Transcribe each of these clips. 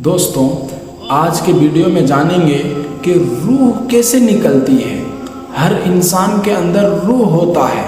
दोस्तों, आज के वीडियो में जानेंगे कि रूह कैसे निकलती है। हर इंसान के अंदर रूह होता है,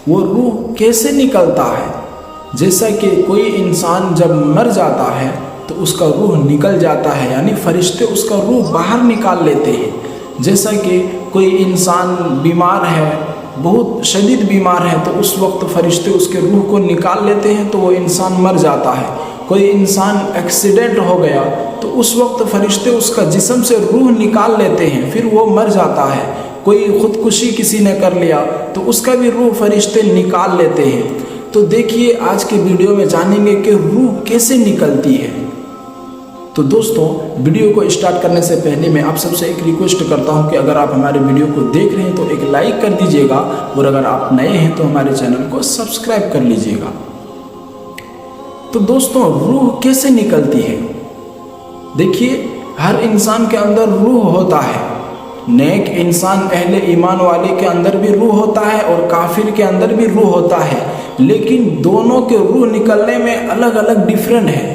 वो रूह कैसे निकलता है। जैसा कि कोई इंसान जब मर जाता है तो उसका रूह निकल जाता है, यानी फरिश्ते उसका रूह बाहर निकाल लेते हैं। जैसा कि कोई इंसान बीमार है, बहुत शदीद बीमार है, तो उस वक्त फरिश्ते उसके रूह को निकाल लेते हैं तो वो इंसान मर जाता है। कोई इंसान एक्सीडेंट हो गया तो उस वक्त फरिश्ते उसका जिस्म से रूह निकाल लेते हैं, फिर वो मर जाता है। कोई ख़ुदकुशी किसी ने कर लिया तो उसका भी रूह फरिश्ते निकाल लेते हैं। तो देखिए, आज के वीडियो में जानेंगे कि रूह कैसे निकलती है। तो दोस्तों, वीडियो को स्टार्ट करने से पहले मैं आप सबसे एक रिक्वेस्ट करता हूं कि अगर आप हमारे वीडियो को देख रहे हैं तो एक लाइक कर दीजिएगा, और अगर आप नए हैं तो हमारे चैनल को सब्सक्राइब कर लीजिएगा। तो दोस्तों, रूह कैसे निकलती है? देखिए, हर इंसान के अंदर रूह होता है। नेक इंसान अहले ईमान वाले के अंदर भी रूह होता है और काफिर के अंदर भी रूह होता है, लेकिन दोनों के रूह निकलने में अलग अलग डिफरेंट है।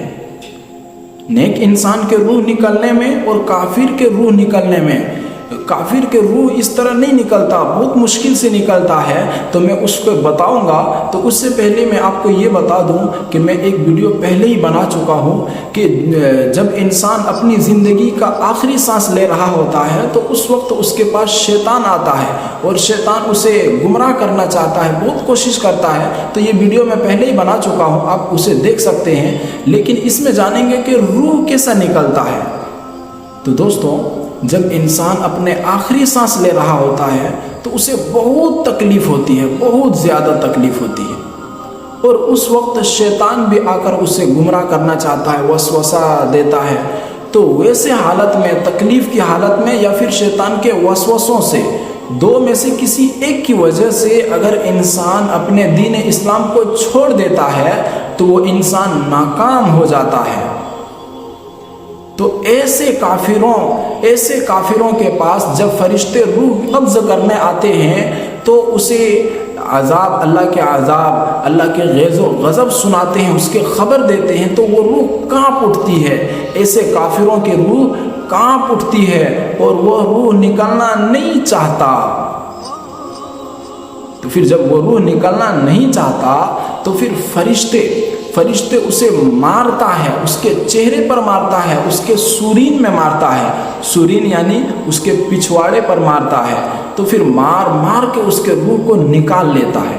नेक इंसान के रूह निकलने में और काफिर के रूह निकलने में, काफिर के रूह इस तरह नहीं निकलता, बहुत मुश्किल से निकलता है। तो मैं उसको बताऊंगा। तो उससे पहले मैं आपको ये बता दूं कि मैं एक वीडियो पहले ही बना चुका हूं कि जब इंसान अपनी ज़िंदगी का आखिरी सांस ले रहा होता है तो उस वक्त उसके पास शैतान आता है और शैतान उसे गुमराह करना चाहता है, बहुत कोशिश करता है। तो ये वीडियो मैं पहले ही बना चुका हूँ, आप उसे देख सकते हैं। लेकिन इसमें जानेंगे कि रूह कैसा निकलता है। तो दोस्तों, जब इंसान अपने आखिरी सांस ले रहा होता है तो उसे बहुत तकलीफ होती है, बहुत ज़्यादा तकलीफ होती है, और उस वक्त शैतान भी आकर उसे गुमराह करना चाहता है, वसवसा देता है। तो वैसे हालत में, तकलीफ की हालत में या फिर शैतान के वसवसों से, दो में से किसी एक की वजह से अगर इंसान अपने दीन इस्लाम को छोड़ देता है तो वो इंसान नाकाम हो जाता है। तो ऐसे काफिरों के पास जब फरिश्ते रूह कब्ज़ करने आते हैं तो उसे अजाब, अल्लाह के अजाब, अल्लाह के ग़ज़ब व ग़ज़ब सुनाते हैं, उसके खबर देते हैं, तो वो रूह कांप उठती है। ऐसे काफिरों की रूह कांप उठती है और वो रूह निकलना नहीं चाहता। तो फिर जब वो रूह निकलना नहीं चाहता तो फिर फरिश्ते उसे मारता है, उसके चेहरे पर मारता है, उसके सूरीन में मारता है, सूरीन यानी उसके पिछवाड़े पर मारता है। तो फिर मार के उसके रूह को निकाल लेता है।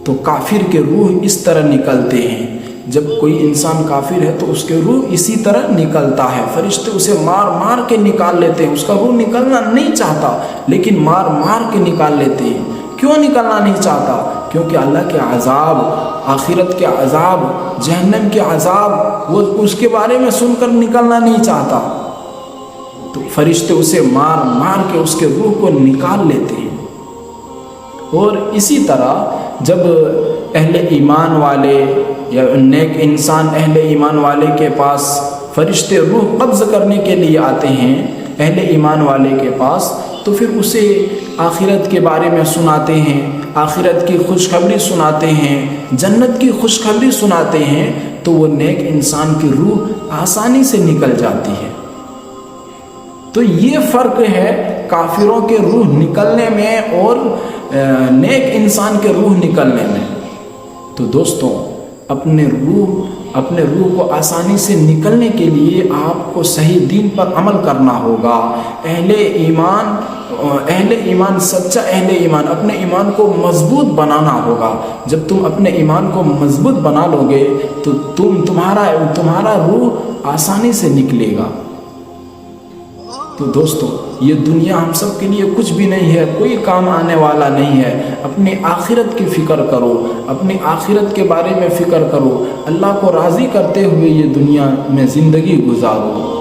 तो काफिर के रूह इस तरह निकलते हैं। जब कोई इंसान काफिर है तो उसके रूह इसी तरह निकलता है। फरिश्ते उसे मार के निकाल लेते हैं। उसका रूह निकलना नहीं चाहता, लेकिन मार के निकाल लेते हैं। क्यों निकलना नहीं चाहता? क्योंकि अल्लाह के अजाब, आखिरत के अजाब, जहन्नम के अजाब, वो उसके बारे में सुनकर निकलना नहीं चाहता। तो फरिश्ते उसे मार के उसके रूह को निकाल लेते हैं। और इसी तरह जब अहले ईमान वाले या नेक इंसान अहले ईमान वाले के पास फरिश्ते रूह कब्ज़ करने के लिए आते हैं, अहले ईमान वाले के पास, तो फिर उसे आखिरत के बारे में सुनाते हैं, आखिरत की खुशखबरी सुनाते हैं, जन्नत की खुशखबरी सुनाते हैं, तो वो नेक इंसान की रूह आसानी से निकल जाती है। तो ये फ़र्क है काफिरों के रूह निकलने में और नेक इंसान के रूह निकलने में। तो दोस्तों, अपने रूह को आसानी से निकलने के लिए आपको सही दीन पर अमल करना होगा। अहले ईमान, सच्चा अहले ईमान, अपने ईमान को मजबूत बनाना होगा। जब तुम अपने ईमान को मजबूत बना लोगे तो तुम्हारा रूह आसानी से निकलेगा। तो दोस्तों, ये दुनिया हम सब के लिए कुछ भी नहीं है, कोई काम आने वाला नहीं है। अपनी आखिरत की फ़िक्र करो, अपनी आखिरत के बारे में फ़िक्र करो, अल्लाह को राज़ी करते हुए ये दुनिया में ज़िंदगी गुजारो।